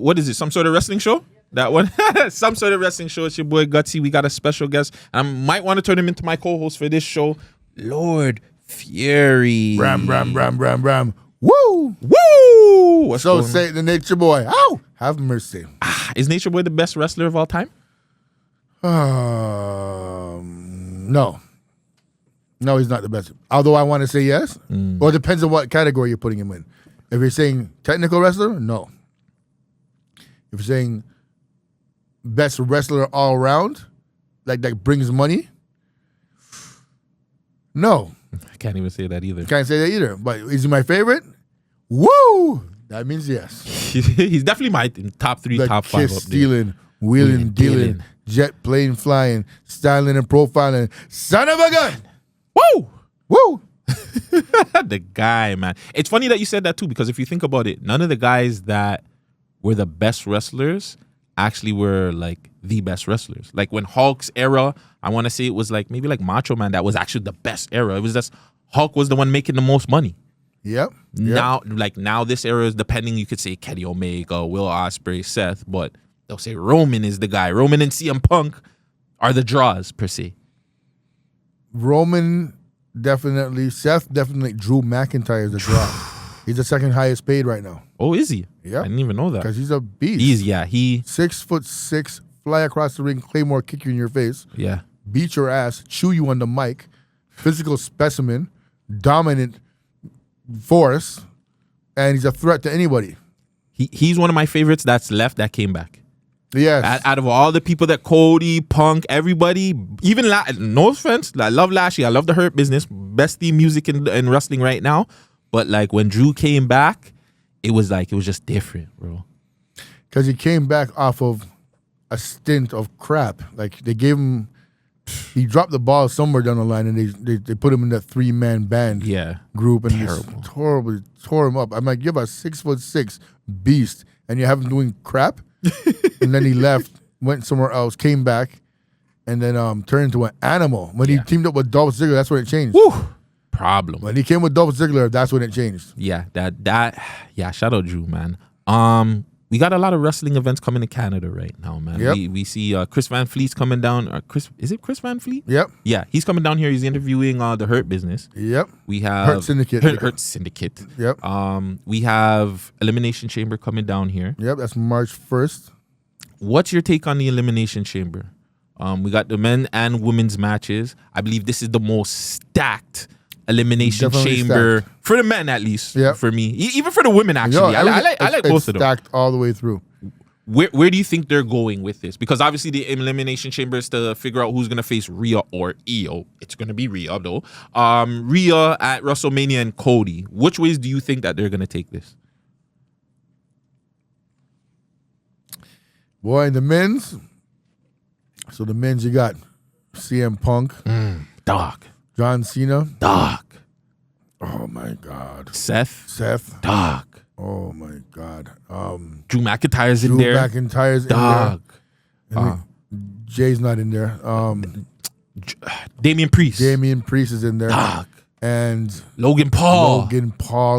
What is it? Some sort of wrestling show? That one? Some sort of wrestling show. It's your boy Guttzy. We got a special guest. I might want to turn him into my co-host for this show. Lord Fury. Ram. Woo! Woo! What's So going on? say the Nature Boy. Ow! Have mercy. Is Nature Boy the best wrestler of all time? No. No, he's not the best. Although I want to say yes. Well, it depends on what category you're putting him in. If you're saying technical wrestler, no. If you're saying best wrestler all around, like that brings money, no. I can't even say that either. Can't say that either. But is he my favorite? Woo! That means yes. He's definitely my top 3, The top 5 kiss up there. stealing, wheeling, dealing, jet plane flying, styling and profiling. Son of a gun! Woo! Woo! The guy, man. It's funny that you said that too, because if you think about it, none of the guys that were the best wrestlers actually were like the best wrestlers. Like when Hulk's era, I want to say it was like maybe like Macho Man that was actually the best era. It was just Hulk was the one making the most money. Yep. Now this era is depending. You could say Kenny Omega, Will Ospreay, Seth, but they'll say Roman is the guy. Roman and CM Punk are the draws per se. Roman definitely, Seth definitely, Drew McIntyre is a draw. He's the second highest paid right now. Oh, is he? Yeah. I didn't even know that. Because he's a beast. He 6'6", fly across the ring, Claymore kick you in your face, yeah. beat your ass, chew you on the mic, physical specimen, dominant force, and he's a threat to anybody. He's one of my favorites that's left that came back. Yes. Out of all the people that Cody, Punk, everybody, even no offense, I love Lashley, I love the Hurt Business, best theme music in wrestling right now. But like when Drew came back, it was just different, bro. Because he came back off of a stint of crap. Like they gave him, he dropped the ball somewhere down the line, and they put him in that 3-man band group, and just horribly tore him up. I'm like, you're a 6'6" beast, and you have him doing crap. And then he left, went somewhere else, came back, and then turned into an animal. When he teamed up with Dolph Ziggler, that's when it changed. Woo! Problem. When he came with Dolph Ziggler, that's when it changed. Yeah, shout out Drew, man. We got a lot of wrestling events coming to Canada right now, man. Yep. We see Chris Van Fleet's coming down. Is it Chris Van Fleet? Yep. Yeah, he's coming down here. He's interviewing the Hurt Business. Yep. We have Hurt Syndicate. Hurt Syndicate. Yep. We have Elimination Chamber coming down here. Yep, that's March 1st. What's your take on the Elimination Chamber? We got the men and women's matches. I believe this is the most stacked Elimination Definitely Chamber stacked. for the men, at least. Yep. For me, even for the women, actually. I like both of them. Stacked all the way through. Where do you think they're going with this? Because obviously the Elimination Chamber is to figure out who's going to face Rhea or Io. It's going to be Rhea, though. Rhea at WrestleMania and Cody. Which ways do you think that they're going to take this? Boy, in the men's, so the men's, you got CM Punk. Dog. John Cena. Dog. Oh, my God. Seth. Dog. Oh, my God. Drew McIntyre's in there. Drew McIntyre's Dog. in there. Jay's not in there. Damian Priest. Damian Priest is in there. Dog. And Logan Paul. And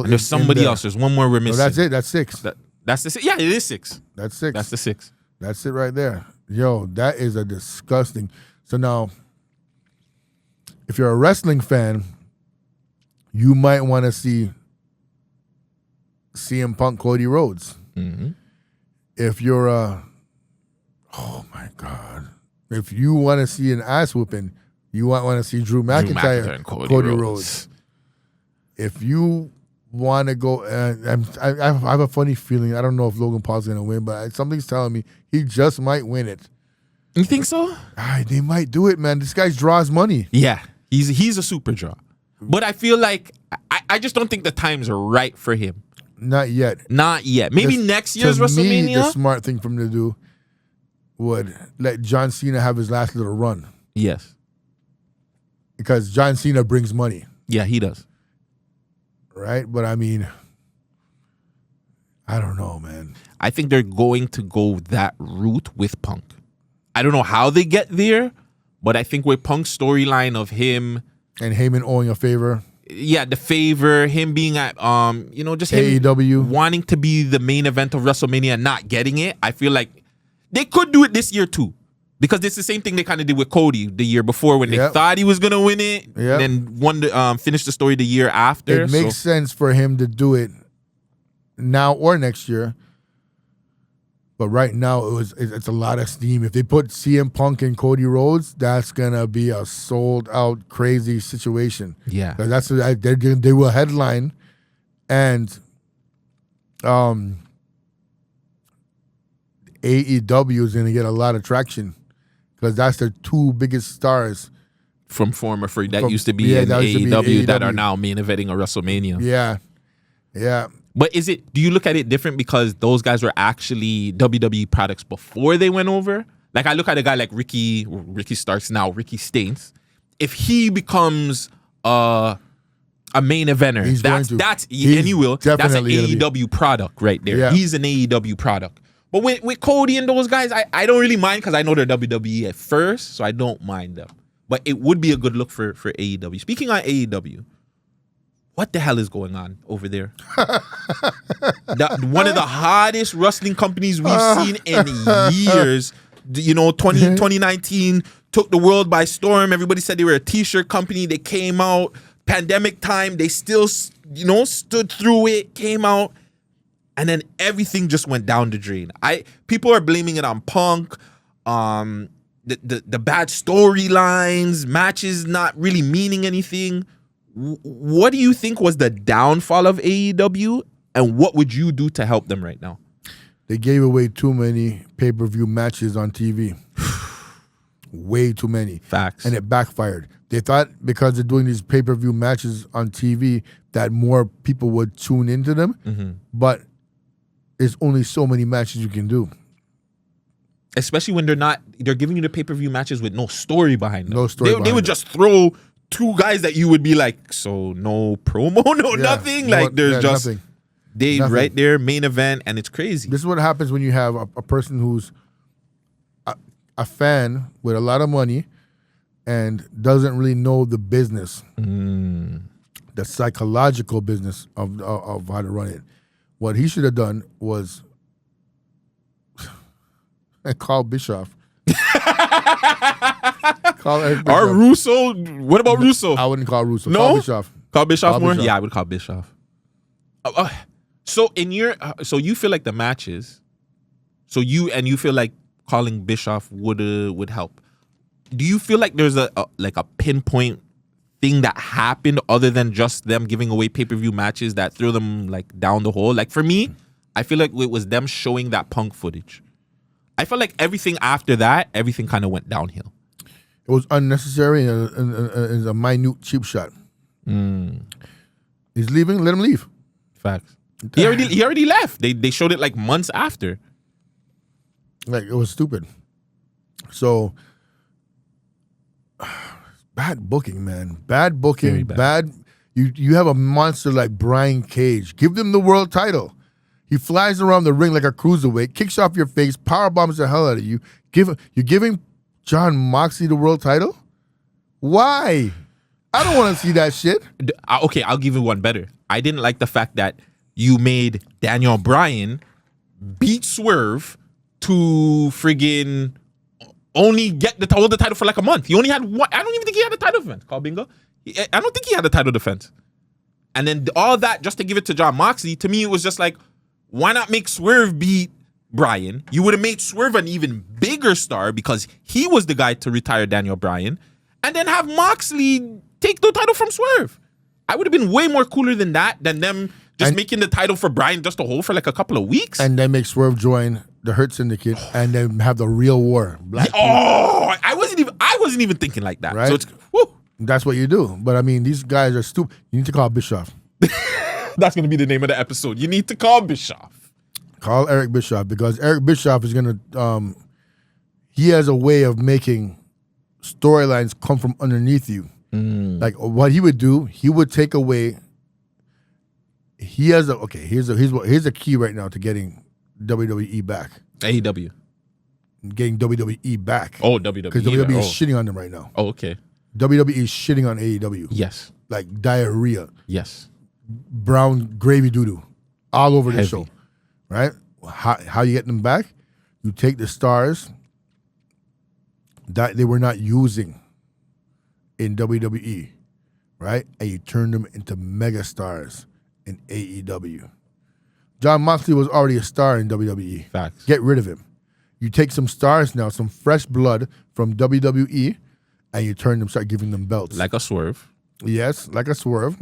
there's somebody else. There's one more we're missing. No, that's it. That's 6. That's the 6. Yeah, it is 6. That's 6. That's the 6. That's it right there. Yo, that is a disgusting. So now, if you're a wrestling fan, you might want to see CM Punk, Cody Rhodes. Mm-hmm. If you're oh my God. If you want to see an ass whooping, you might want to see Drew McIntyre and Cody Rhodes. If you want to go, I have a funny feeling. I don't know if Logan Paul's going to win, but something's telling me he just might win it. You think so? They might do it, man. This guy draws money. Yeah, he's a super draw. But I feel like I just don't think the times are right for him. Not yet. Maybe next year's WrestleMania. Me, the smart thing for him to do would let John Cena have his last little run. Yes. Because John Cena brings money. Yeah, he does. Right? But I mean, I don't know, man. I think they're going to go that route with Punk. I don't know how they get there, but I think with Punk's storyline of him and Heyman owing a favor. the favor, him being at just him AEW wanting to be the main event of WrestleMania and not getting it. I feel like they could do it this year too. Because it's the same thing they kind of did with Cody the year before when they thought he was going to win it and then finish the story the year after. It makes sense for him to do it now or next year. But right now, it's a lot of steam. If they put CM Punk and Cody Rhodes, that's going to be a sold-out, crazy situation. Yeah. That's they will headline, and AEW is going to get a lot of traction. Because that's their two biggest stars from former free that used to be in AEW that are now main eventing a WrestleMania. Yeah. But do you look at it different because those guys were actually WWE products before they went over? Like I look at a guy like Ricky Starks now, Ricky Staines. If he becomes a main eventer, that's an AEW product right there. Yeah. He's an AEW product. But with Cody and those guys, I don't really mind because I know they're WWE at first, so I don't mind them. But it would be a good look for AEW. Speaking on AEW, what the hell is going on over there? One of the hottest wrestling companies we've seen in years. 2019 took the world by storm. Everybody said they were a t-shirt company. They came out. Pandemic time, they still, stood through it, came out. And then everything just went down the drain. People are blaming it on Punk, the bad storylines, matches not really meaning anything. What do you think was the downfall of AEW, and what would you do to help them right now? They gave away too many pay-per-view matches on TV. Way too many. Facts. And it backfired. They thought because they're doing these pay-per-view matches on TV that more people would tune into them, but there's only so many matches you can do. Especially when they're giving you the pay-per-view matches with no story behind them. No story They would just throw two guys that you would be like, so no promo, nothing? There's just nothing. Nothing. Right there, main event, and it's crazy. This is what happens when you have a person who's a fan with a lot of money and doesn't really know the business, the psychological business of how to run it. What he should have done was call Bischoff. Call Eric Bischoff. Or Russo. What about Russo? I wouldn't call Russo. No? Call Bischoff. Call Bischoff more? Yeah, I would call Bischoff. So you feel like the matches, you feel like calling Bischoff would help. Do you feel like there's a pinpoint thing that happened other than just them giving away pay-per-view matches that threw them like down the hole? Like for me, I feel like it was them showing that Punk footage. I felt like everything after that, everything kind of went downhill. It was unnecessary and a minute cheap shot. He's leaving, let him leave. Facts. He already left. They showed it like months after. Like it was stupid. So bad booking, man. Bad booking. Very bad. You have a monster like Brian Cage. Give them the world title. He flies around the ring like a cruiserweight, kicks off your face, power bombs the hell out of you. You're giving Jon Moxley the world title? Why? I don't want to see that shit. Okay, I'll give you one better. I didn't like the fact that you made Daniel Bryan beat Swerve to friggin' only hold the title for like a month. He only had one. I don't even think he had a title defense. Call bingo. I don't think he had a title defense. And then all that just to give it to Jon Moxley, to me, it was just like, why not make Swerve beat Bryan? You would have made Swerve an even bigger star because he was the guy to retire Daniel Bryan. And then have Moxley take the title from Swerve. I would have been way more cooler than that, than them just making the title for Bryan just to hold for like a couple of weeks. And then make Swerve join the Hurt Syndicate and then have the real war. I wasn't even thinking like that. Right? So it's, whew. That's what you do. But I mean, these guys are stupid. You need to call Bischoff. That's going to be the name of the episode. You need to call Bischoff. Call Eric Bischoff because Eric Bischoff is going to, he has a way of making storylines come from underneath you. Like what he would do, he would take away, here's a key right now to getting WWE back. AEW. Getting WWE back. Oh, WWE. Because WWE is shitting on them right now. Oh, okay. WWE is shitting on AEW. Yes. like diarrhea. Yes. Brown gravy doo-doo all over the Heavy. show, right? How you get them back? You take the stars that they were not using in WWE, right? And you turn them into mega stars in AEW. Jon Moxley was already a star in WWE. Facts. Get rid of him. You take some stars now, some fresh blood from WWE, and you start giving them belts. Like a Swerve. Yes, like a Swerve.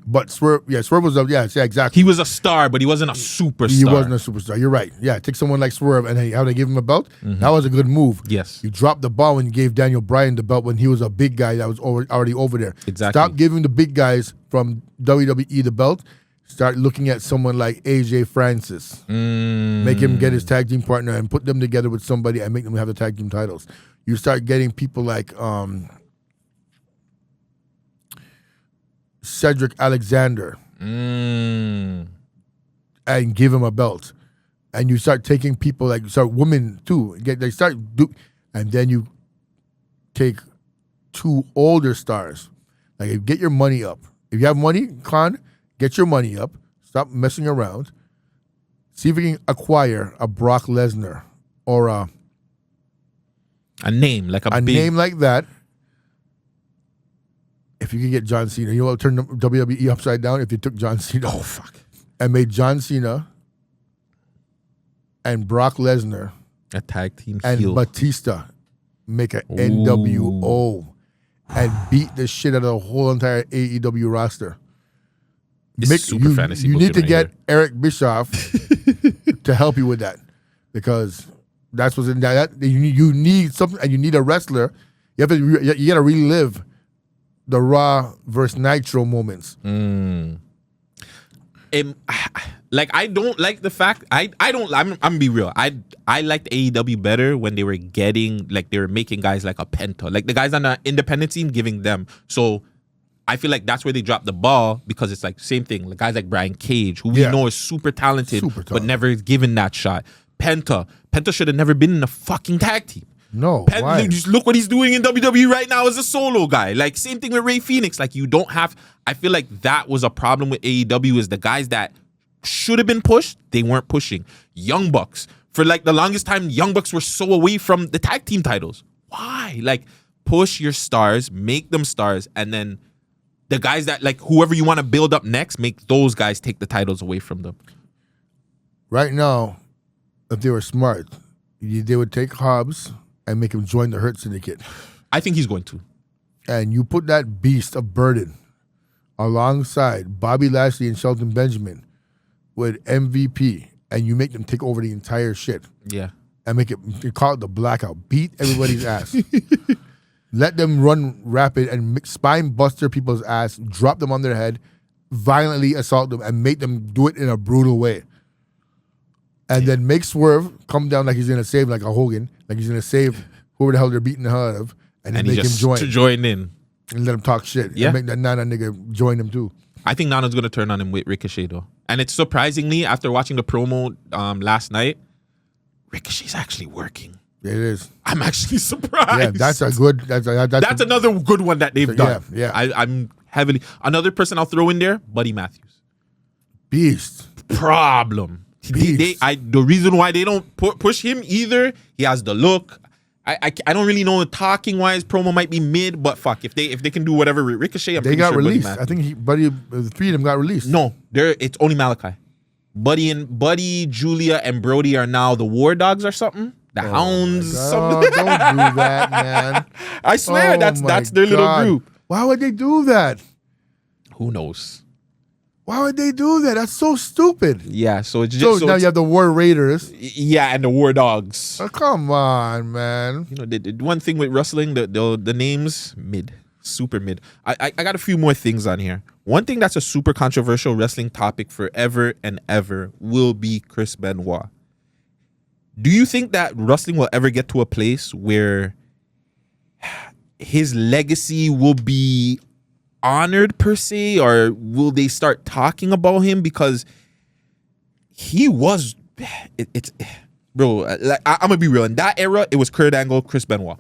But Swerve was exactly. He was a star, but he wasn't a superstar. He wasn't a superstar. You're right. Yeah, take someone like Swerve and how they give him a belt. That was a good move. Yes. You dropped the ball when you gave Daniel Bryan the belt when he was a big guy that was already over there. Exactly. Stop giving the big guys from WWE the belt. Start looking at someone like AJ Francis. Make him get his tag team partner and put them together with somebody and make them have the tag team titles. You start getting people like Cedric Alexander and give him a belt. And you start taking people like women too. And then you take 2 older stars. Like get your money up. If you have money, Khan, get your money up. Stop messing around. See if you can acquire a Brock Lesnar or a name like a big name like that. If you could get John Cena, you know what would turn the WWE upside down if you took John Cena. Oh fuck! And made John Cena and Brock Lesnar a tag team and heel. Batista make an NWO and beat the shit out of the whole entire AEW roster. Super fantasy. You need to right get here. Eric Bischoff to help you with that because that's what's in that. You need something, and you need a wrestler. You got to relive the Raw versus Nitro moments. Like I don't like the fact I'm gonna be real. I liked AEW better when they were getting like they were making guys like a Penta, like the guys on the independent scene, giving them. So I feel like that's where they dropped the ball because it's like same thing. Like guys like Brian Cage, who we know is super talented, but never given that shot. Penta should have never been in a fucking tag team. No, why? Just look what he's doing in WWE right now as a solo guy. Like same thing with Rey Fenix. Like you don't have. I feel like that was a problem with AEW is the guys that should have been pushed, they weren't pushing. Young Bucks for like the longest time, Young Bucks were so away from the tag team titles. Why? Like push your stars, make them stars, and then the guys that like whoever you want to build up next, make those guys take the titles away from them. Right now, if they were smart, they would take Hobbs and make him join the Hurt Syndicate. I think he's going to. And you put that beast of burden alongside Bobby Lashley and Shelton Benjamin with MVP, and you make them take over the entire shit. Yeah. And you call it the blackout. Beat everybody's ass. Let them run rapid and spine buster people's ass, drop them on their head, violently assault them, and make them do it in a brutal way. And then make Swerve come down like he's going to save like a Hogan, like he's going to save whoever the hell they're beating the hell out of, and then make him join in. And let him talk shit. Yeah. And make that Nana nigga join him too. I think Nana's going to turn on him with Ricochet though. And it's surprisingly, after watching the promo last night, Ricochet's actually working. It is. I'm actually surprised. Yeah, that's a good. That's another good one that they've done. Yeah. I'm heavily another person I'll throw in there. Buddy Matthews, beast. Problem. The reason why they don't push him either. He has the look. I don't really know talking wise. Promo might be mid, but fuck if they can do whatever with Ricochet. They got released. I think the 3 of them got released. No, it's only Malachi. Buddy, Julia, and Brody are now the War Dogs or something. The Hounds. Something. Don't do that, man. I swear that's their little group. Why would they do that? Who knows? Why would they do that? That's so stupid. Yeah, so it's just so now you have the War Raiders. Yeah, and the War Dogs. Oh, come on, man. You know, the one thing with wrestling, the names mid, super mid. I got a few more things on here. One thing that's a super controversial wrestling topic forever and ever will be Chris Benoit. Do you think that wrestling will ever get to a place where his legacy will be honored per se, or will they start talking about him? Because he was, bro. Like I'm gonna be real. In that era, it was Kurt Angle, Chris Benoit.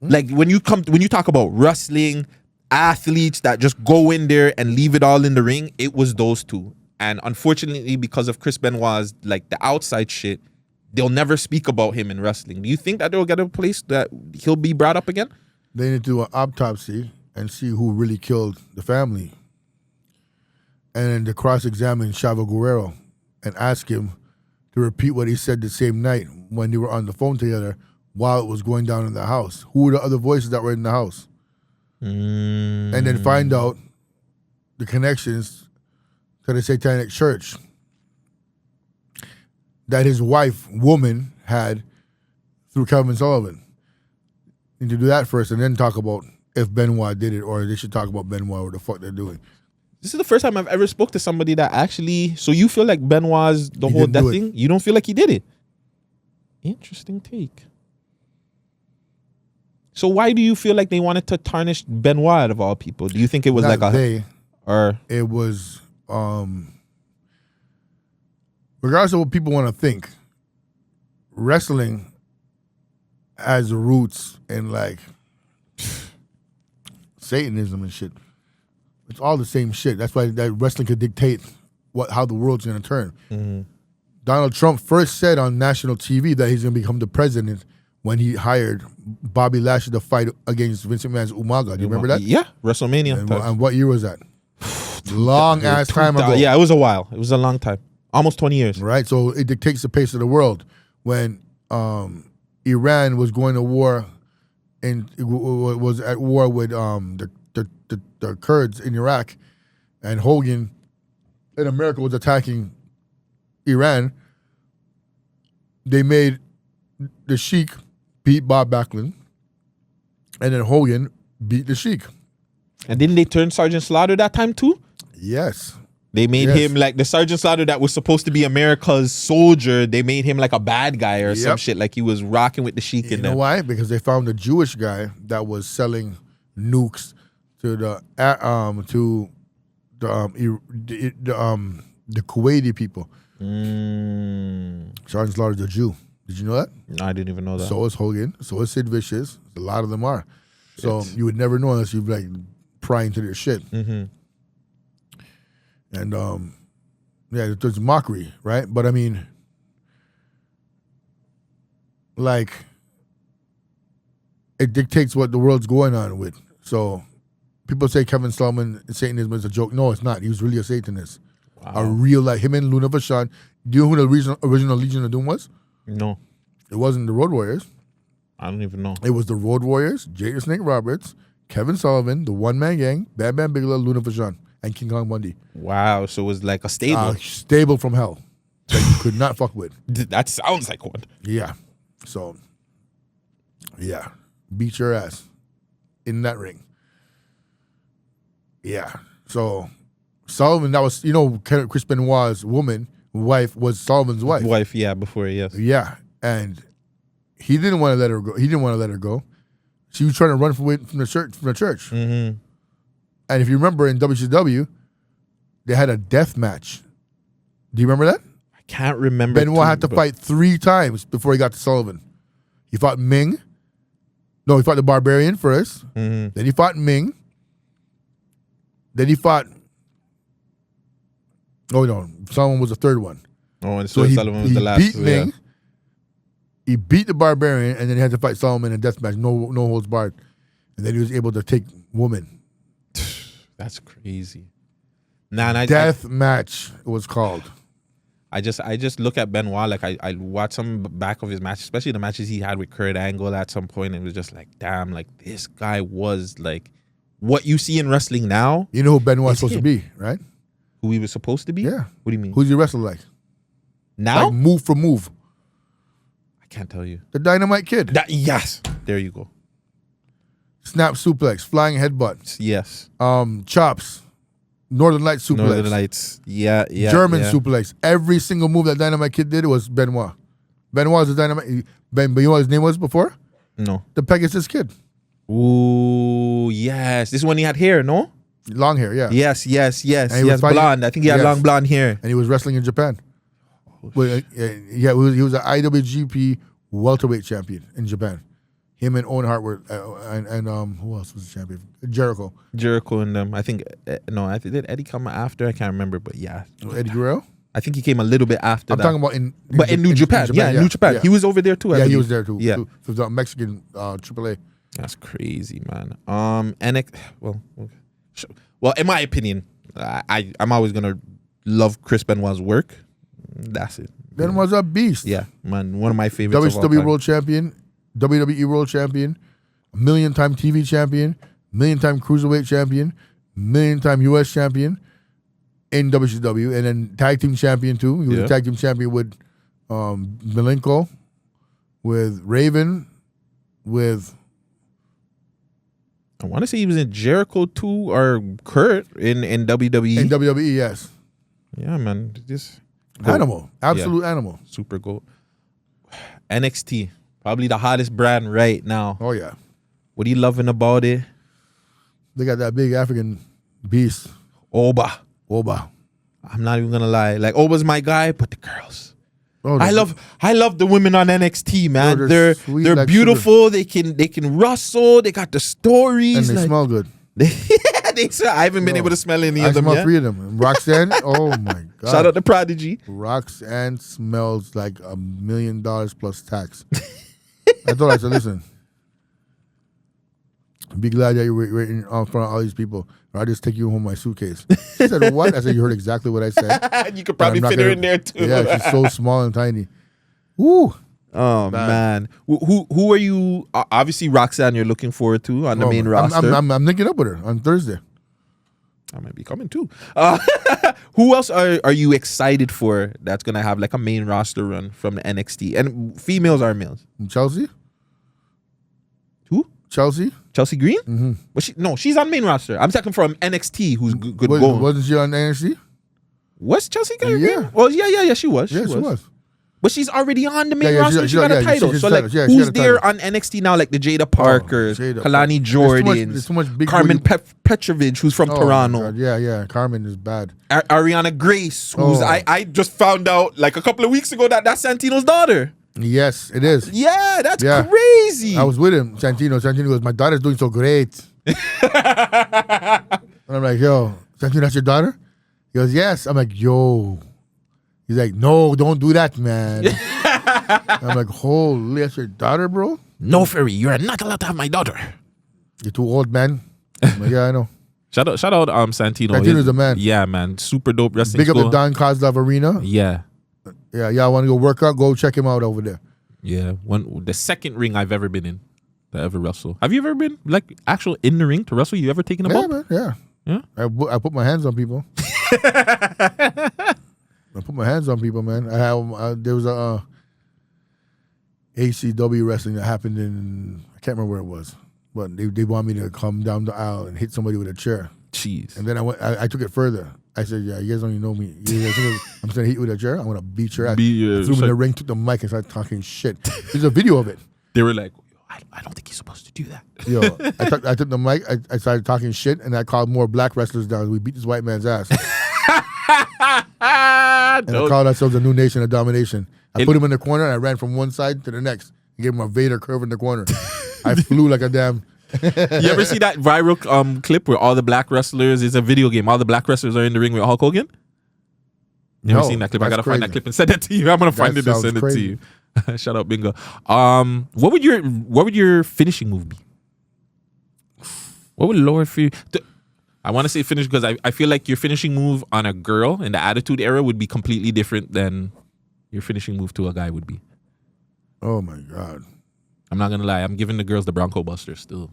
Like when you talk about wrestling, athletes that just go in there and leave it all in the ring, it was those two. And unfortunately, because of Chris Benoit's like the outside shit, they'll never speak about him in wrestling. Do you think that they'll get a place that he'll be brought up again? They need to do an autopsy and see who really killed the family. And then to cross-examine Chavo Guerrero and ask him to repeat what he said the same night when they were on the phone together while it was going down in the house. Who were the other voices that were in the house? And then find out the connections to the Satanic Church that his wife, woman, had through Kevin Sullivan. Need to do that first and then talk about if Benoit did it, or they should talk about Benoit, what the fuck they're doing. This is the first time I've ever spoke to somebody that actually... So you feel like Benoit's the whole death thing? You don't feel like he did it? Interesting take. So why do you feel like they wanted to tarnish Benoit out of all people? Do you think it was Not like a... Or it was... regardless of what people want to think, wrestling has roots in like Satanism and shit. It's all the same shit. That's why that wrestling could dictate how the world's going to turn. Mm-hmm. Donald Trump first said on national TV that he's going to become the president when he hired Bobby Lashley to fight against Vincent McMahon's Umaga. Do you remember that? Yeah, WrestleMania. And what year was that? Long ass time ago. Yeah, it was a while. It was a long time. Almost 20 years. Right? So it dictates the pace of the world. When Iran was going to war and was at war with the Kurds in Iraq, and Hogan in America was attacking Iran, they made the Sheik beat Bob Backlund, and then Hogan beat the Sheik. And didn't they turn Sergeant Slaughter that time too? Yes. They made him like the Sergeant Slaughter that was supposed to be America's soldier. They made him like a bad guy or some shit. Like he was rocking with the Sheik. You know why? Because they found a Jewish guy that was selling nukes to the Kuwaiti people. Sergeant Slaughter's a Jew. Did you know that? No, I didn't even know that. So is Hogan. So is Sid Vicious. A lot of them are. So you would never know unless you like pry into their shit. Mm-hmm. And there's mockery, right? But I mean, like, it dictates what the world's going on with. So people say Kevin Sullivan, Satanism is a joke. No, it's not. He was really a Satanist. Wow. A real, like, him and Luna Vachon. Do you know who the original Legion of Doom was? No. It wasn't the Road Warriors. I don't even know. It was the Road Warriors, Jake the Snake Roberts, Kevin Sullivan, the One Man Gang, Bam Bam Bigelow, Luna Vachon, and King Kong Bundy. Wow, so it was like a stable. Stable from hell that you could not fuck with. That sounds like one. Yeah. So, yeah. Beat your ass in that ring. Yeah. So, Sullivan, that was, Chris Benoit's wife was Sullivan's wife. Wife, yeah, before, yes. Yeah. And he didn't want to let her go. He didn't want to let her go. She was trying to run from the church. Mm-hmm. And if you remember in WCW, they had a death match. Do you remember that? I can't remember. Benoit had to fight 3 times before he got to Sullivan. He fought Ming. No, he fought the Barbarian first. Mm-hmm. Then he fought Ming. Then he fought... Oh, no. Sullivan was the third one. Oh, and so Sullivan was the last. He beat Ming. Yeah. He beat the Barbarian, and then he had to fight Sullivan in a death match. No holds barred. And then he was able to take woman. That's crazy. Nah, death match it was called. I just look at Benoit, like I watch some back of his match, especially the matches he had with Kurt Angle at some point, and it was just like, damn, like this guy was like what you see in wrestling now. You know who Benoit's supposed to be, right? Who he was supposed to be? Yeah. What do you mean? Who's he wrestler like? Now? Like move for move. I can't tell you. The Dynamite Kid. Yes. There you go. Snap suplex, flying headbutt. Yes. Chops. Northern Lights suplex. Northern Lights. Yeah. German suplex. Every single move that Dynamite Kid did was Benoit. Benoit was the Dynamite. But you know what his name was before? No. The Pegasus Kid. Ooh, yes. This is when he had hair, no? Long hair, yeah. Yes. He has blonde. I think he had long blonde hair. And he was wrestling in Japan. He was an IWGP welterweight champion in Japan. him and Owen Hart were, and who else was the champion? Jericho. Jericho and them. I think did Eddie come after? I can't remember, but yeah. Eddie Guerrero. I think he came a little bit after. I'm talking about in New Japan. New Japan. He was over there too. He was there too. Yeah, it was a Mexican AAA. That's crazy, man. Well, in my opinion, I'm always gonna love Chris Benoit's work. That's it. Benoit's a beast. Yeah, man. One of my favorites. WCW World Champion, WWE World Champion, 1,000,000-time TV champion, 1,000,000-time cruiserweight champion, 1,000,000-time US champion in WCW, and then tag team champion too. He was a tag team champion with Malenko, with Raven, with. I want to say he was in Jericho too, or Kurt in WWE. In WWE, yes. Yeah, man. Just animal, absolute animal. Super goat. NXT, probably the hottest brand right now. Oh yeah. What are you loving about it? They got that big African beast. Oba. I'm not even gonna lie. Like Oba's my guy, but the girls. Oh, I love the women on NXT, man. Oh, they're like beautiful. Sugar. They can rustle. They got the stories. And they smell good. I haven't been able to smell any of them yet. I smell 3 of them. Roxanne, oh my God. Shout out to Prodigy. Roxanne smells like $1 million plus tax. I thought I said, listen, be glad that you're waiting in front of all these people. Or I'll just take you home my suitcase. She said, what? I said, you heard exactly what I said. You could probably fit her in there too. Yeah, she's so small and tiny. Woo. Oh, man. Who are you? Obviously, Roxanne, you're looking forward to on the main roster. I'm linking up with her on Thursday. I might be coming too. Who else are you excited for that's going to have like a main roster run from the NXT? And females are males. Chelsea? Who? Chelsea Green? Mm-hmm. But she's on main roster. I'm talking from NXT who's good going. Wasn't she on NXT? Was Chelsea Green? Yeah. Well, yeah, she was. Yeah, she was. But she's already on the main roster. She got a title. So, like, who's there on NXT now? Like the Jada Parkers, Kalani Jordans, Carmen Petrovic, who's from Toronto. God. Yeah. Carmen is bad. Ariana Grace, who's I just found out like a couple of weeks ago that's Santino's daughter. Yes, it is. Yeah, that's crazy. I was with him, Santino. Santino goes, my daughter's doing so great. And I'm like, yo, Santino, that's your daughter? He goes, yes. I'm like, yo. He's like, no, don't do that, man. I'm like, holy, that's your daughter, bro? No, Ferry, you're not allowed to have my daughter. You're too old, man. I'm like, yeah, I know. Shout out Santino. Santino's the man. Yeah, man. Super dope wrestling Big up the Don Kozlov Arena. Yeah. Yeah, y'all want to go work out? Go check him out over there. Yeah. The second ring I've ever been in to ever wrestle. Have you ever been like actual in the ring to wrestle? You ever taken a bump? Man, yeah. Yeah? I put my hands on people. I put my hands on people, man. I have there was a ACW wrestling that happened in, I can't remember where it was, but they want me to come down the aisle and hit somebody with a chair. Jeez. And then I took it further. I said, yeah, you guys don't even know me. I'm going to hit you with a chair. I'm going to beat your ass. Threw me in the ring, took the mic and started talking shit. There's a video of it. They were like, I don't think he's supposed to do that. Yo, I took the mic, I started talking shit, and I called more black wrestlers down. We beat this white man's ass. And I called ourselves a new nation of domination. I put him in the corner and I ran from one side to the next. I gave him a Vader curve in the corner. I flew like a damn. You ever see that viral clip where all the black wrestlers, it's a video game, all the black wrestlers are in the ring with Hulk Hogan? You ever seen that clip? I gotta find that clip and send that to you. I'm gonna find it and send it to you. Shout out Bingo. What would your finishing move be? What would lower for you? I want to say finish because I feel like your finishing move on a girl in the Attitude Era would be completely different than your finishing move to a guy would be. Oh my God. I'm not gonna lie. I'm giving the girls the Bronco Buster still.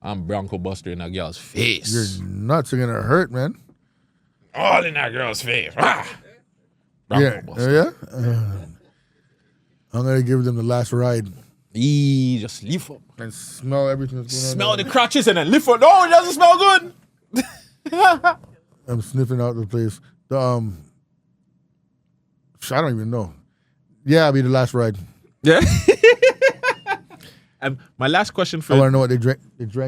I'm Bronco Buster in that girl's face. Your nuts are gonna hurt, man. All in that girl's face. Bronco Buster. Yeah. I'm gonna give them the last ride. Just lift up and smell everything that's going on. Smell the crotches and then lift up. No, it doesn't smell good. I'm sniffing out the place. I don't even know. Yeah, I'll be the last ride. Yeah. And my last question for I want to know what they drank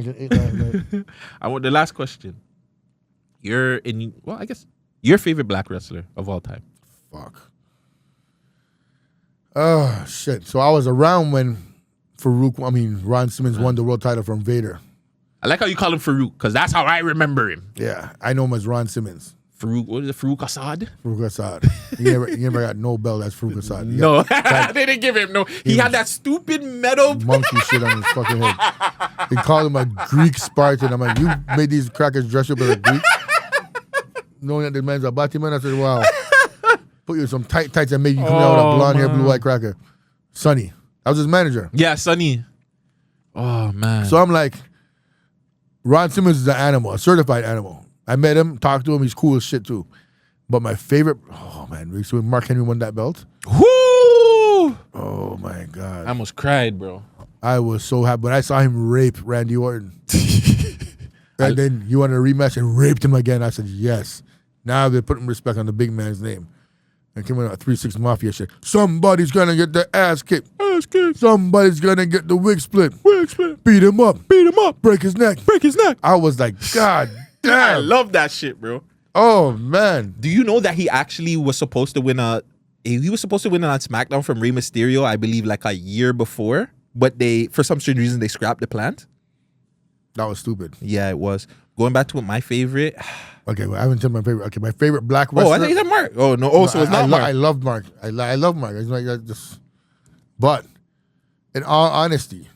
and ate last night. I want the last question. I guess your favorite black wrestler of all time. Fuck. Oh shit. So I was around when Ron Simmons won the world title from Vader. I like how you call him Farouk, because that's how I remember him. Yeah, I know him as Ron Simmons. Farouk, what is it? Farouk Assad? Farouk Assad. He never got no belt as Farouk Assad. No, they didn't give him no. He had that stupid metal monkey shit on his fucking head. They called him a Greek Spartan. I'm like, you made these crackers dress up as a Greek? Knowing that the man's a Batman, I said, wow. Put you in some tights and made you come out with a blonde hair, blue white cracker. Sonny. That was his manager. Yeah, Sonny. Oh, man. So I'm like, Ron Simmons is an animal, a certified animal. I met him, talked to him. He's cool as shit, too. But my favorite, oh, man, so when Mark Henry won that belt. Whoo! Oh, my God. I almost cried, bro. I was so happy. When I saw him rape Randy Orton. And then he wanted a rematch and raped him again. I said, yes. Now they're putting respect on the big man's name. And came out 3-6 Mafia shit. Somebody's going to get the ass kicked. Ass kicked. Somebody's going to get the wig split. Wig split. Beat him up. Beat him up. Break his neck. Break his neck. I was like, God damn. I love that shit, bro. Oh, man. Do you know that he actually was supposed to win on SmackDown from Rey Mysterio, I believe, like a year before? But for some strange reason, they scrapped the plant. That was stupid. Yeah, it was. Going back to my favorite. Okay, well, I haven't said my favorite. Okay, my favorite black wrestler. Oh, I think it's Mark. Oh, no. Oh, so it's not Mark. I love Mark. I love Mark. It's like that just. But, in all honesty,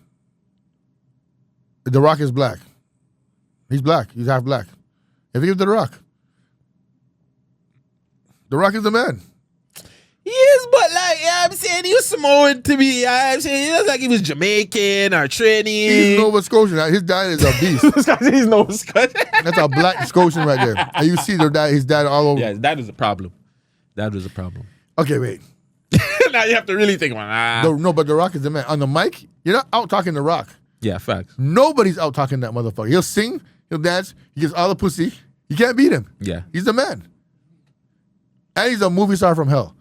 The Rock is black. He's black. He's half black. If you give The Rock is the man. He is, but like, yeah, I'm saying he was Samoan to me. I'm saying he was like he was Jamaican or Trini. He's Nova Scotian. His dad is a beast. He's Nova Scotian. That's a black Scotian right there. And you see his dad all over. Yeah, that is a problem. That was a problem. Okay, wait. Now you have to really think about it. No, but The Rock is the man. On the mic, you're not out talking The Rock. Yeah, facts. Nobody's out talking that motherfucker. He'll sing, he'll dance, he gets all the pussy. You can't beat him. Yeah. He's the man. And he's a movie star from hell.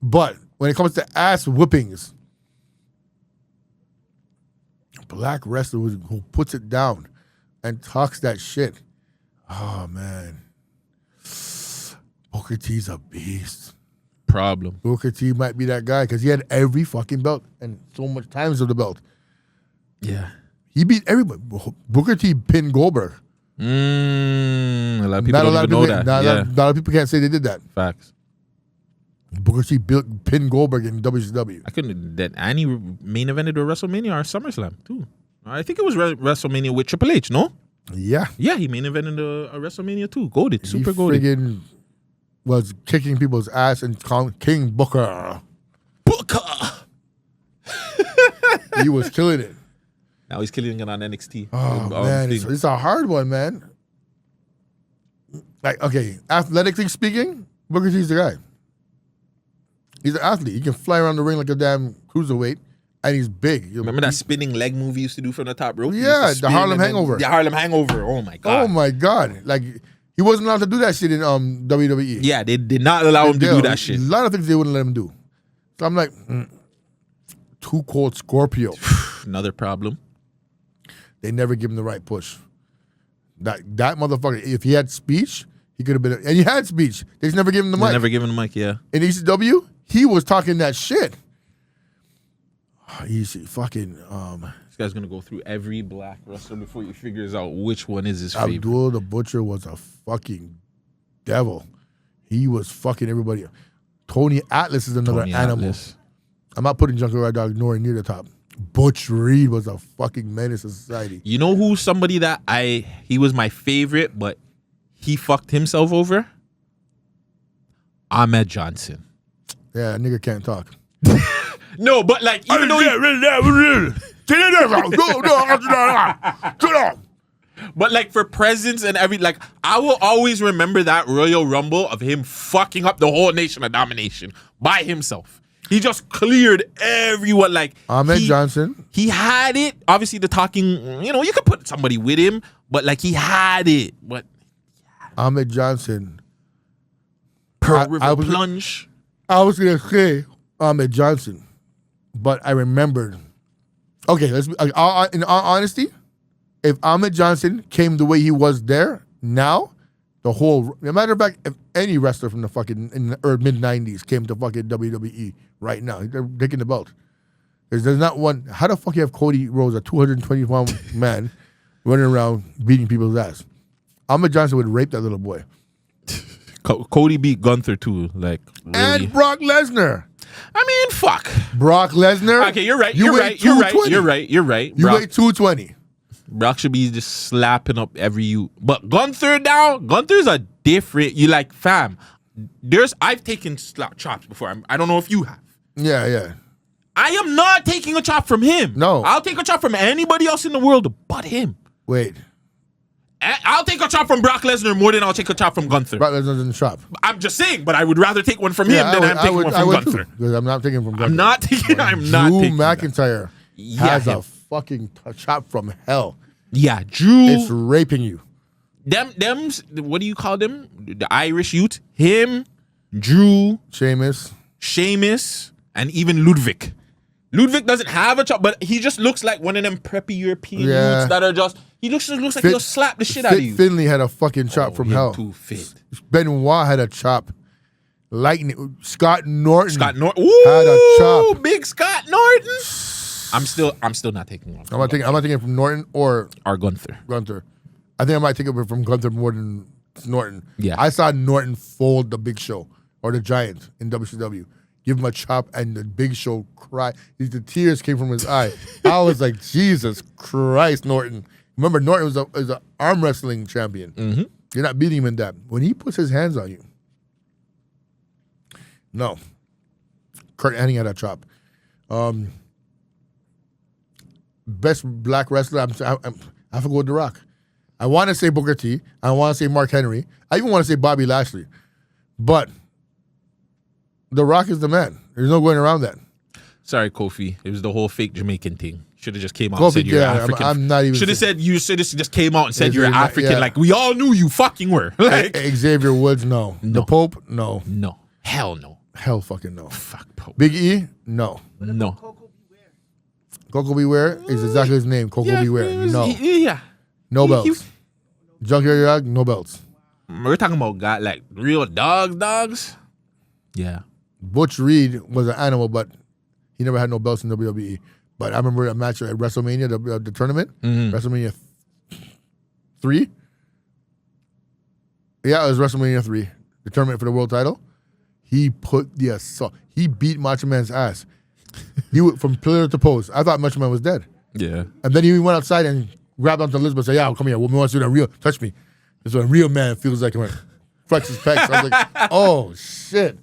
But when it comes to ass whoopings, black wrestler who puts it down and talks that shit. Oh, man. Booker T's a beast. Problem. Booker T might be that guy because he had every fucking belt and so much times of the belt. Yeah. He beat everybody. Booker T pinned Goldberg. A lot of people don't even know that. A lot of people can't say they did that. Facts. Booker T pinned Goldberg in WCW. And he main evented a WrestleMania or SummerSlam too. I think it was WrestleMania with Triple H, no? Yeah. Yeah, he main evented a WrestleMania too. Golded, super golded. Friggin' was kicking people's ass and calling King Booker. He was killing it. Now he's killing it on NXT. Oh, man. It's a hard one, man. Like, okay, athletically speaking, Booker T's the guy. He's an athlete. He can fly around the ring like a damn cruiserweight, and he's big. Remember that spinning leg move he used to do from the top rope? Yeah, the Harlem Hangover. The Harlem Hangover. Oh, my God. Oh, my God. Like, he wasn't allowed to do that shit in WWE. Yeah, they did not allow him to do that shit. A lot of things they wouldn't let him do. So I'm like, Too Cold Scorpio. Another problem. They never give him the right push. That motherfucker, if he had speech, he could have been, and he had speech. They just never gave him the mic. They never gave him the mic, yeah. In ECW, he was talking that shit. He's fucking. This guy's gonna go through every black wrestler before he figures out which one is his favorite. Abdul the Butcher was a fucking devil. He was fucking everybody. Tony Atlas is another animal. Atlas. I'm not putting Junkyard Dog nowhere near the top. Butch Reed was a fucking menace to society. You know who's somebody that he was my favorite, but he fucked himself over? Ahmed Johnson. Yeah, that nigga can't talk. No, but like, even though but like for presence and I will always remember that Royal Rumble of him fucking up the whole Nation of Domination by himself. He just cleared everyone. Like Ahmed Johnson. He had it. Obviously, the talking, you could put somebody with him, but like he had it. But Ahmed Johnson. Pearl River Plunge. I was gonna say Ahmed Johnson, but I remembered. Okay, in all honesty, if Ahmed Johnson came the way he was there now, no matter of fact, if any wrestler from the fucking mid-90s came to fucking WWE right now, they're taking the belt. There's not one. How the fuck you have Cody Rhodes, a 220-pound man, running around beating people's ass? Ahmed Johnson would rape that little boy. Cody beat Gunther too, like really. And Brock Lesnar. I mean, fuck. Brock Lesnar. Okay, you're right. You're right. You're right. You weigh 220. Brock should be just slapping up every you. But Gunther's a different. You like, fam. I've taken slap chops before. I don't know if you have. Yeah. I am not taking a chop from him. No. I'll take a chop from anybody else in the world but him. Wait. I'll take a chop from Brock Lesnar more than I'll take a chop from Gunther. Brock Lesnar doesn't chop. I'm just saying, but I would rather take one from him than I'm taking one from Gunther. Because I'm not taking from Gunther. I'm not taking Drew McIntyre has a fucking chop from hell. Yeah, Drew. It's raping you. Them, what do you call them? The Irish youth? Him, Drew. Sheamus, and even Ludwig. Ludwig doesn't have a chop, but he just looks like one of them preppy European youths that are just, he looks like he'll slap the shit out of you. Finley had a fucking chop from hell. Too fit. Benoit had a chop. Lightning. Scott Norton had a chop. Big Scott Norton. I'm still not taking one. I'm not taking it from Norton or Gunther. I think I might take it from Gunther more than Norton. Yeah. I saw Norton fold the Big Show or the Giant in WCW. Give him a chop, and the Big Show cry. The tears came from his eye. I was like, Jesus Christ, Norton. Remember, Norton was an arm wrestling champion. Mm-hmm. You're not beating him in that. When he puts his hands on you, no. Kurt Angle had a chop. Best black wrestler, I have to go with The Rock. I want to say Booker T. I want to say Mark Henry. I even want to say Bobby Lashley. But The Rock is the man. There's no going around that. Sorry, Kofi. It was the whole fake Jamaican thing. Should have just came out Kofi, and said you're African. I'm not even. Should have said you should have just came out and said you're African. Yeah. Like we all knew you fucking were. Like Xavier Woods, no. The Pope, no. No. Hell no. Hell fucking no. Fuck Pope. Big E, no. No. Coco Beware is exactly his name. Coco Beware. No. Yeah. No belts. Junkyard Dog, no belts. We're talking about God, like real dogs. Yeah. Butch Reed was an animal, but he never had no belts in WWE. But I remember a match at WrestleMania, the tournament, WrestleMania 3. Yeah, it was WrestleMania 3, the tournament for the world title. He put the assault. He beat Macho Man's ass. He went from pillar to post. I thought Macho Man was dead. Yeah. And then he went outside and grabbed onto Elizabeth and said, "Yeah, come here. Woman wants to do that real. Touch me." This is what a real man feels like. He went, flex his pecs. I was like, oh, shit.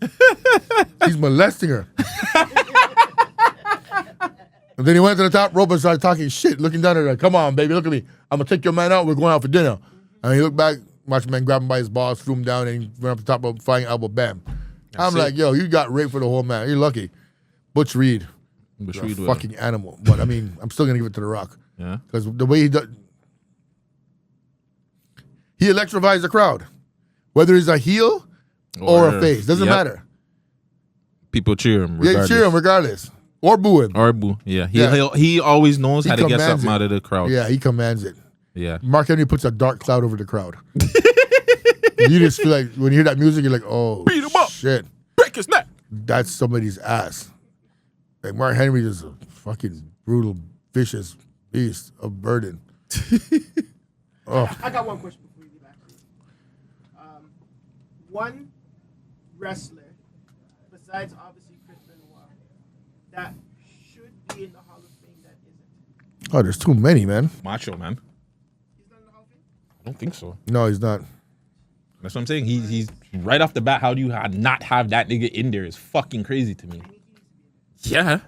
He's molesting her. And then he went to the top rope and started talking shit, looking down at her like, "Come on, baby, look at me. I'm going to take your man out. We're going out for dinner." And he looked back, Macho Man grabbed him by his balls, threw him down, and he went up the top rope, flying elbow, bam. I'm like, yo, you got raped for the whole man. You're lucky. Butch Reed. Fucking animal. But, I mean, I'm still going to give it to The Rock. Yeah. Because the way he does, he electrifies the crowd. Whether he's a heel or a face. Doesn't matter. People cheer him regardless. Yeah, cheer him regardless. Or boo him. Or boo. Yeah. He always knows how to get something out of the crowd. Yeah, he commands it. Yeah. Mark Henry puts a dark cloud over the crowd. You just feel like, when you hear that music, you're like, oh, beat him up. Shit. Break his neck. That's somebody's ass. Like, Mark Henry is a fucking brutal, vicious beast of burden. Oh. I got one question before we get back to you. One wrestler, besides obviously Chris Benoit, that should be in the Hall of Fame that isn't. Oh, there's too many, man. Macho Man. He's not in the Hall of Fame? I don't think so. No, he's not. That's what I'm saying. He's right off the bat. How do you not have that nigga in there? Is fucking crazy to me. Yeah.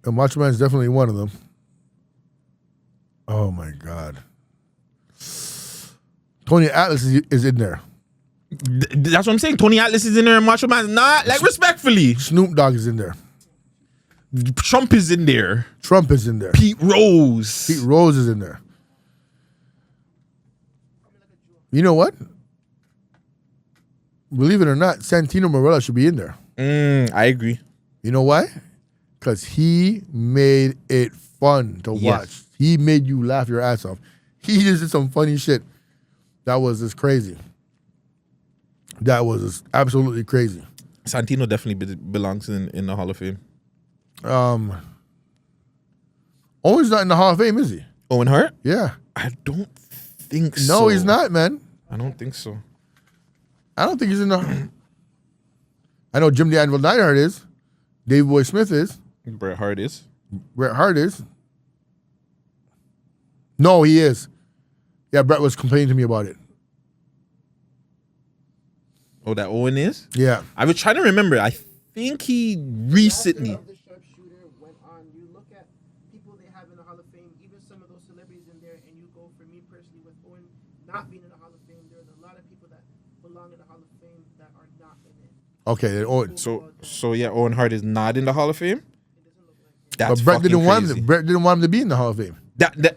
And Macho Man's definitely one of them. Oh my God. Tony Atlas is in there. That's what I'm saying. Tony Atlas is in there and Macho Man's not. Like, respectfully. Snoop Dogg is in there. Trump is in there. Trump is in there. Pete Rose. Pete Rose is in there. You know what? Believe it or not, Santino Marella should be in there. I agree. You know why? Because he made it fun to watch. He made you laugh your ass off. He just did some funny shit. That was just crazy. That was just absolutely crazy. Santino definitely belongs in the Hall of Fame. Owen's not in the Hall of Fame, is he? Owen Hart? Yeah. I don't think so. No, he's not, man. I don't think so. I don't think he's in the. I know Jim the Anvil Neidhart is. Dave Boy Smith is. Bret Hart is. Bret Hart is. No, he is. Yeah, Bret was complaining to me about it. Oh, that Owen is? Yeah. I was trying to remember. I think he recently. The sharpshooter went on. You look at people they have in the Hall of Fame, even some of those celebrities in there, and you go for me personally with Owen not being in the Hall of Fame. There's a lot of people that belong in the Hall of Fame that are not in it. Okay, Owen. So yeah, Owen Hart is not in the Hall of Fame. That's But Bret fucking didn't want crazy. him. Bret didn't want him to be in the Hall of Fame.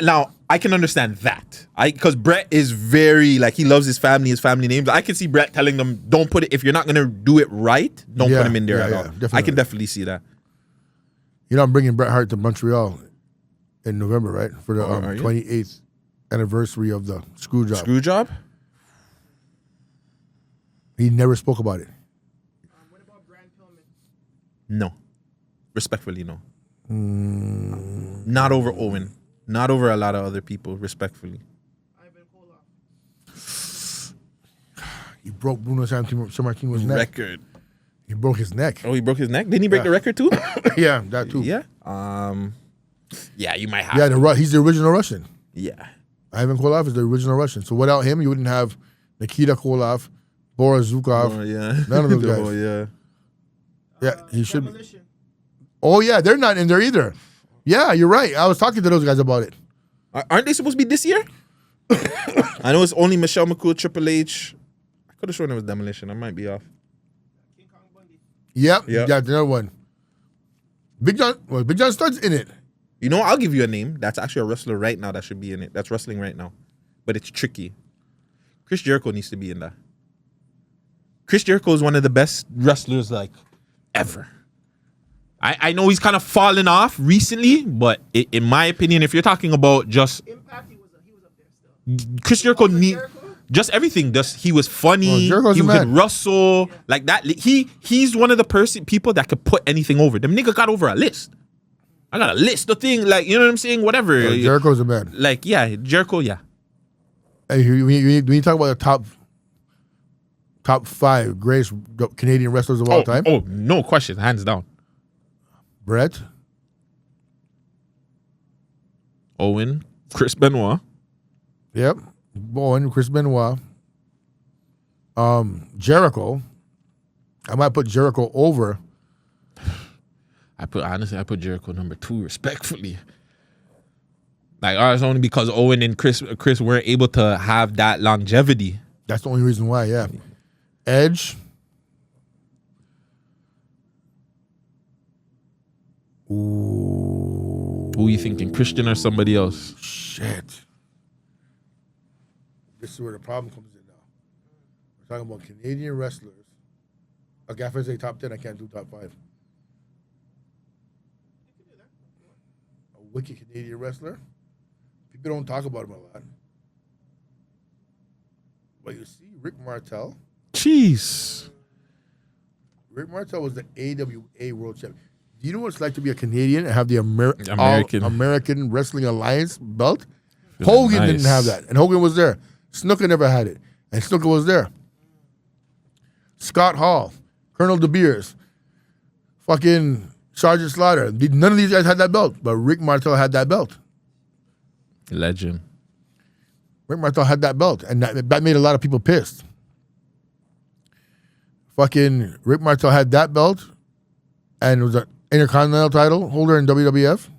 Now I can understand that. Because Bret is very like he loves his family names. I can see Bret telling them, "Don't put it if you're not gonna do it right. Don't put him in there at all." Definitely. I can definitely see that. You know, I'm bringing Bret Hart to Montreal in November, right, for the are you? 28th anniversary of the screw job. Screw job? He never spoke about it. What about Brian Pillman? No, respectfully, no. Not over Owen. Not over a lot of other people. Respectfully. Ivan Koloff. He broke Bruno Sammartino's neck. Record. He broke his neck. Oh, he broke his neck. Didn't he break the record too? Yeah, that too. Yeah. Yeah, you might have. Yeah, to. he's the original Russian. Yeah. Ivan Koloff is the original Russian. So without him, you wouldn't have Nikita Koloff, Boris Zukov. Oh yeah. None of those guys. Oh yeah. Yeah, he should be. Demolition. Oh yeah, they're not in there either. Yeah, you're right. I was talking to those guys about it. Aren't they supposed to be this year? I know it's only Michelle McCool, Triple H. I could have sworn it was Demolition. I might be off. King Kong Bundy. Yep, Yep. yeah, another one. Big John Studd's in it. You know, I'll give you a name. That's actually a wrestler right now that should be in it. That's wrestling right now. But it's tricky. Chris Jericho needs to be in that. Chris Jericho is one of the best wrestlers like ever. I know he's kind of fallen off recently, but in my opinion, if you're talking about just Impact, he was up there still. Chris Jericho, Jericho? just everything. Just he was funny. Jericho's He the could man. wrestle like that. He's one of the people that could put anything over. Them nigga got over a list. I got a list of things like you know what I'm saying. Whatever. Jericho's a man. Like yeah, Jericho. Yeah. Hey, when you talk about the top 5 greatest Canadian wrestlers of all time, Oh, no question, hands down. Bret, Owen, Chris Benoit. yep, Bowen, Chris Benoit, Jericho. I might put Jericho over. I put Jericho number 2 respectfully. Like ours only because Owen and Chris weren't able to have that longevity. That's the only reason why. Yeah, Edge. Ooh, Who are you thinking, Christian or somebody else? shit. This is where the problem comes in now. We're talking about Canadian wrestlers. Okay, if I say top 10, I can't do top 5. A wicked Canadian wrestler. People don't talk about him a lot. But you see, Rick Martel. Jeez. Rick Martel was the AWA World Champion. Do you know what it's like to be a Canadian and have the American. All-American Wrestling Alliance belt? Hogan Nice. didn't have that, and Hogan was there. Snooker never had it, and Snooker was there. Scott Hall, Colonel De Beers, fucking Sergeant Slaughter. None of these guys had that belt, but Rick Martel had that belt. Legend. Rick Martel had that belt, and that made a lot of people pissed. Fucking Rick Martel had that belt, and was an Intercontinental title holder in WWF,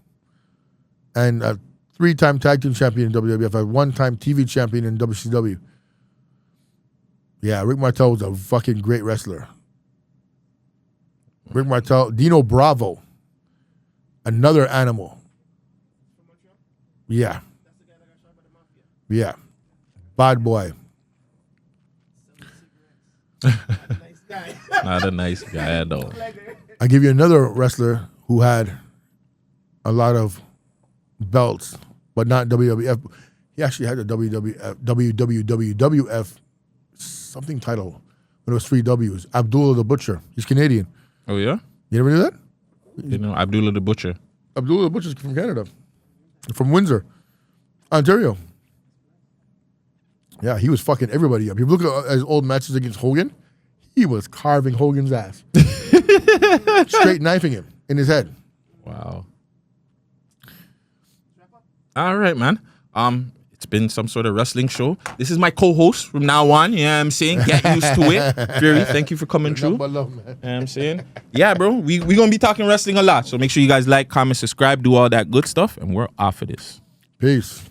and a 3-time tag team champion in WWF, a 1-time TV champion in WCW. Yeah, Rick Martel was a fucking great wrestler. Rick Martel, Dino Bravo, another animal. Yeah. That's the guy that got shot by the mafia. Yeah. Bad boy. Nice guy. Not a nice guy at all. I give you another wrestler who had a lot of belts, but not WWF. He actually had a WWF something title when it was 3 Ws. Abdullah the Butcher. He's Canadian. Oh yeah? You ever knew that? You know, Abdullah the Butcher. Abdullah the Butcher's from Canada. From Windsor, Ontario. Yeah, he was fucking everybody up. If you look at his old matches against Hogan, he was carving Hogan's ass. Straight knifing him in his head. Wow. All right, man. It's been some sort of wrestling show. This is my co-host from now on. Yeah, I'm saying, get used to it. Fury, thank you for coming through. Love, man. You know what I'm saying? Yeah, bro. We gonna be talking wrestling a lot. So make sure you guys like, comment, subscribe, do all that good stuff, and we're off of this. Peace.